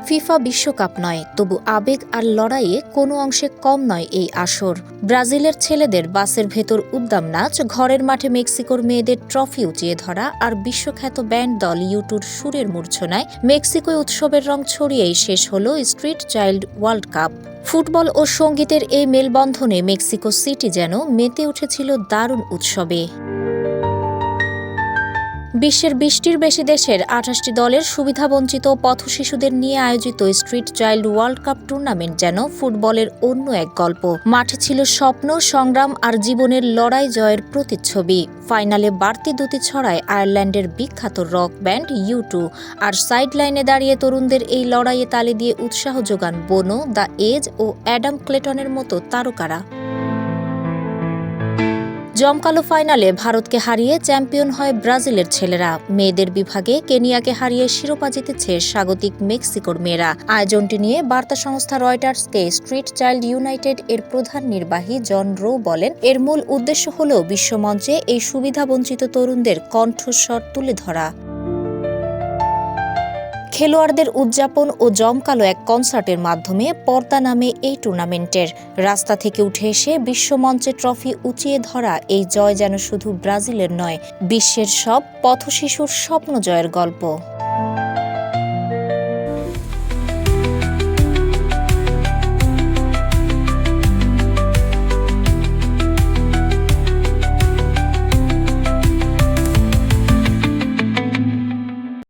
FIFA বিশ্বকাপ নয়, তবু আবেগ আর লড়াইয়ে কোনো অংশে কম নয় এই আসর। ব্রাজিলের ছেলেদের বাসের ভেতর উদ্দাম নাচ, ঘরের মাঠে মেক্সিকোর মেয়েদের ট্রফি উঁচিয়ে ধরা আর বিশ্বখ্যাত ব্যান্ড দল ইউটুর সুরের মূর্ছনায় মেক্সিকোয় উৎসবের রং ছড়িয়েই শেষ হলো street child world cup. Football ও সঙ্গীতের এই মেলবন্ধনে মেক্সিকো সিটি যেন মেতে উঠেছিল দারুণ উৎসবে। বিশ্বের ২০টির বেশি দেশের ২৮টি দলের সুবিধাবঞ্চিত পথশিশুদের নিয়ে আয়োজিত street child world cup tournament যেন ফুটবলের অন্য এক গল্প। মাঠে ছিল স্বপ্ন, সংগ্রাম আর জীবনের লড়াই জয়ের প্রতিচ্ছবি। ফাইনালে বাড়তি দুটি ছড়ায় আয়ারল্যান্ডের বিখ্যাত রক ব্যান্ড ইউ2, আর সাইড লাইনে দাঁড়িয়ে তরুণদের এই লড়াইয়ে তালি দিয়ে উৎসাহ যোগান বোনো, দ্য এজ ও অ্যাডাম ক্লেটনের মতো তারকারা। জমকালো ফাইনালে ভারতকে হারিয়ে চ্যাম্পিয়ন হয় ব্রাজিলের ছেলেরা। মেয়েদের বিভাগে কেনিয়াকে হারিয়ে শিরোপা জিতেছে স্বাগতিক মেক্সিকোর মেয়েরা। আয়োজনটি নিয়ে বার্তা সংস্থা রয়টার্সকে স্ট্রিট চাইল্ড ইউনাইটেড এর প্রধান নির্বাহী জন রো বলেন, এর মূল উদ্দেশ্য হল বিশ্বমঞ্চে এই সুবিধাবঞ্চিত তরুণদের কণ্ঠস্বর তুলে ধরা। খেলোয়াড়দের উদযাপন ও জমকালো এক কনসার্টের মাধ্যমে পর্দা নামে এই টুর্নামেন্টের। রাস্তা থেকে উঠে এসে বিশ্বমঞ্চে ট্রফি উঁচিয়ে ধরা এই জয় যেন শুধু ব্রাজিলের নয়, বিশ্বের সব পথশিশুর স্বপ্ন জয়ের গল্প।